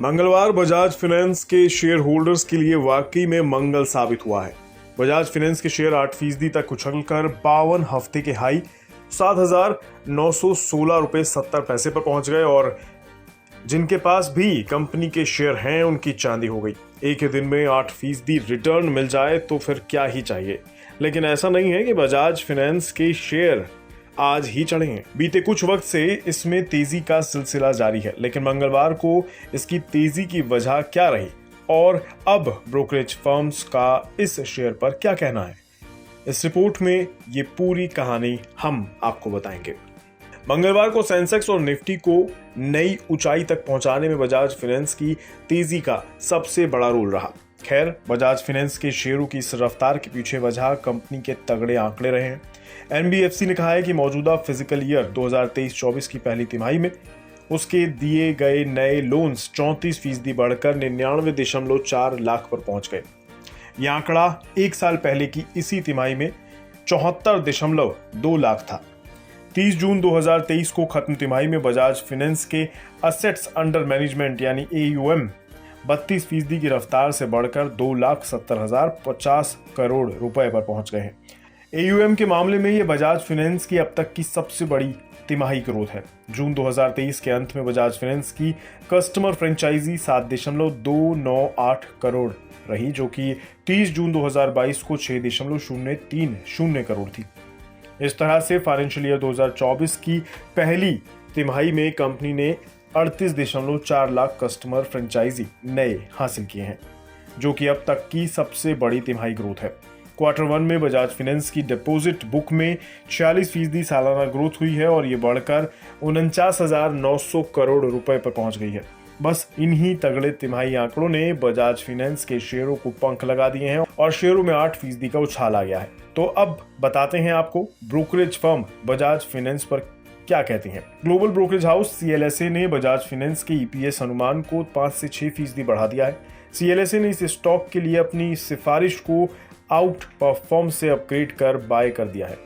मंगलवार बजाज फाइनेंस के share holders के लिए वाकई में मंगल साबित हुआ है। बजाज फाइनेंस के शेयर 8% तक उछलकर 52 हफ्ते के हाई 7,916 रुपए 70 पैसे पर पहुंच गए और जिनके पास भी कंपनी के शेयर हैं उनकी चांदी हो गई। एक ही दिन में 8% रिटर्न मिल जाए तो फिर क्या ही चाहिए। लेकिन ऐसा नहीं है कि बजाज फाइनेंस के शेयर आज ही चढ़े हैं। बीते कुछ वक्त से इसमें तेजी का सिलसिला जारी है, लेकिन मंगलवार को इसकी तेजी की वजह क्या रही और अब ब्रोकरेज फर्म्स का इस शेयर पर क्या कहना है, इस रिपोर्ट में ये पूरी कहानी हम आपको बताएंगे। मंगलवार को सेंसेक्स और निफ्टी को नई ऊंचाई तक पहुंचाने में बजाज फाइनेंस की तेजी का सबसे बड़ा रोल रहा। खैर, बजाज फाइनेंस के शेयरों की इस रफ्तार के पीछे वजह कंपनी के तगड़े आंकड़े रहे हैं। एनबीएफसी ने कहा है कि मौजूदा फिजिकल ईयर 2023-24 की पहली तिमाही में उसके दिए गए नए लोन्स 34% बढ़कर 99.4 लाख पर पहुंच गए। यह आंकड़ा एक साल पहले की इसी तिमाही में 74.2 लाख था। 30 जून 2023 को खत्म तिमाही में बजाज फाइनेंस के असेट्स अंडर मैनेजमेंट यानी AUM 32% की रफ्तार से बढ़कर 2,70,050 करोड़ रुपए पर पहुंच गए हैं। AUM के मामले में यह बजाज फाइनेंस की अब तक की सबसे बड़ी तिमाही ग्रोथ है। जून 2023 के अंत में बजाज फाइनेंस की कस्टमर फ्रेंचाइजी 7.298 करोड़ रही, जो कि 30 जून 2022 को 6.030 करोड़ थी। इस तरह से फाइनेंशियल ईयर 2024 की पहली तिमाही में कंपनी ने 38.4 लाख कस्टमर फ्रेंचाइजी नए हासिल किए हैं, जो कि अब तक की सबसे बड़ी तिमाही ग्रोथ है। क्वार्टर 1 में बजाज फाइनेंस की डिपॉजिट बुक में 46% सालाना ग्रोथ हुई है और ये बढ़कर 49,900 करोड़ रुपए पर पहुंच गई है। बस इन्हीं तगड़े तिमाही आंकड़ों ने बजाज फाइनेंस के शेयरों को पंख लगा दिए हैं और शेयरों में 8% का उछाल आ गया है। तो अब बताते हैं आपको ब्रोकरेज फर्म बजाज फाइनेंस पर क्या कहती हैं। ग्लोबल ब्रोकरेज हाउस CLSA ने बजाज फाइनेंस के EPS अनुमान को 5 से 6% बढ़ा दिया है। CLSA ने इस स्टॉक के लिए अपनी सिफारिश को आउट परफॉर्म से अपग्रेड कर बाय कर दिया है।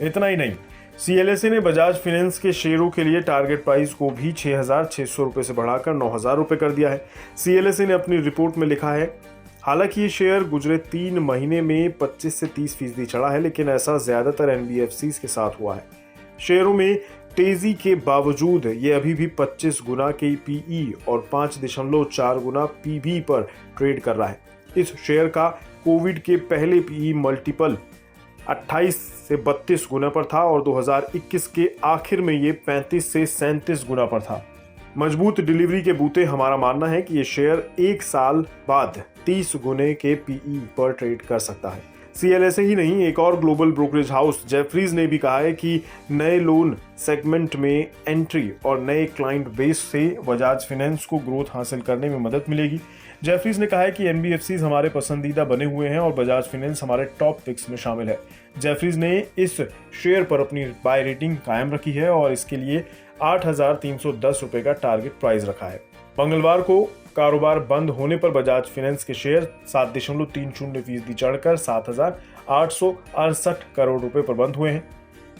इतना ही नहीं, CLSA ने बजाज फाइनेंस के शेयरों के लिए टारगेट प्राइस को भी 6,600 रुपए से बढ़ाकर 9,000 रुपए कर दिया है। CLSA ने अपनी रिपोर्ट में लिखा है, हालांकि ये शेयर गुजरे 3 महीने में 25 से 30% चढ़ा है, लेकिन ऐसा ज्यादातर NBFCs के साथ हुआ है। शेयरों में तेजी के बावजूद ये अभी भी 25 गुना के PE और 5.4 गुना PB पर ट्रेड कर रहा है। इस शेयर का कोविड के पहले PE मल्टीपल 28 से 32 गुना पर था और 2021 के आखिर में ये 35 से 37 गुना पर था। मजबूत डिलीवरी के बूते हमारा मानना है कि ये शेयर एक साल बाद 30 गुने के PE पर ट्रेड कर सकता है। CLSA ही नहीं, एक और ग्लोबल ब्रोकरेज हाउस जेफरीज ने भी कहा है कि नए लोन सेगमेंट में एंट्री और नए क्लाइंट बेस से बजाज फाइनेंस को ग्रोथ हासिल करने में मदद मिलेगी। जेफरीज ने कहा है कि NBFCs हमारे पसंदीदा बने हुए हैं और बजाज फाइनेंस हमारे टॉप पिक्स में शामिल है। जेफरीज ने इस शेयर पर अपनी बाय रेटिंग कायम रखी है और इसके लिए 8,310 रुपए का टारगेट प्राइस रखा है। मंगलवार को कारोबार बंद होने पर बजाज फाइनेंस के शेयर 7.30% चढ़कर 7,868 करोड़ रुपए पर बंद हुए हैं।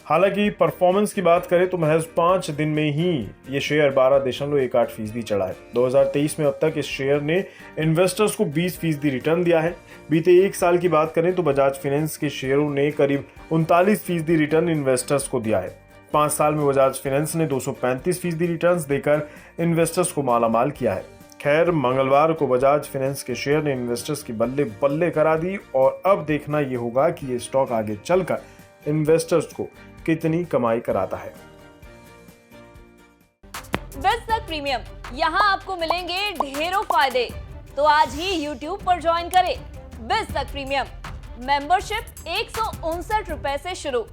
हालांकि परफॉर्मेंस की बात करें तो महज 5 दिन में ही ये शेयर 12.18% चढ़ा है। 2023 में अब तक इस शेयर ने इन्वेस्टर्स को 20% रिटर्न दिया है। बीते एक साल की बात करें तो बजाज फाइनेंस के शेयरों ने करीब 39% रिटर्न इन्वेस्टर्स को दिया है। 5 साल में बजाज फाइनेंस ने 235% रिटर्न देकर इन्वेस्टर्स को मालामाल किया है। खैर, मंगलवार को बजाज फाइनेंस के शेयर ने इन्वेस्टर्स की बल्ले बल्ले करा दी और अब देखना ये होगा कि ये स्टॉक आगे चलकर इन्वेस्टर्स को कितनी कमाई कराता है। बिज़ तक प्रीमियम, यहाँ आपको मिलेंगे ढेरों फायदे, तो आज ही YouTube पर ज्वाइन करें। बिज़ तक प्रीमियम मेंबरशिप 159 रुपए से शुरू।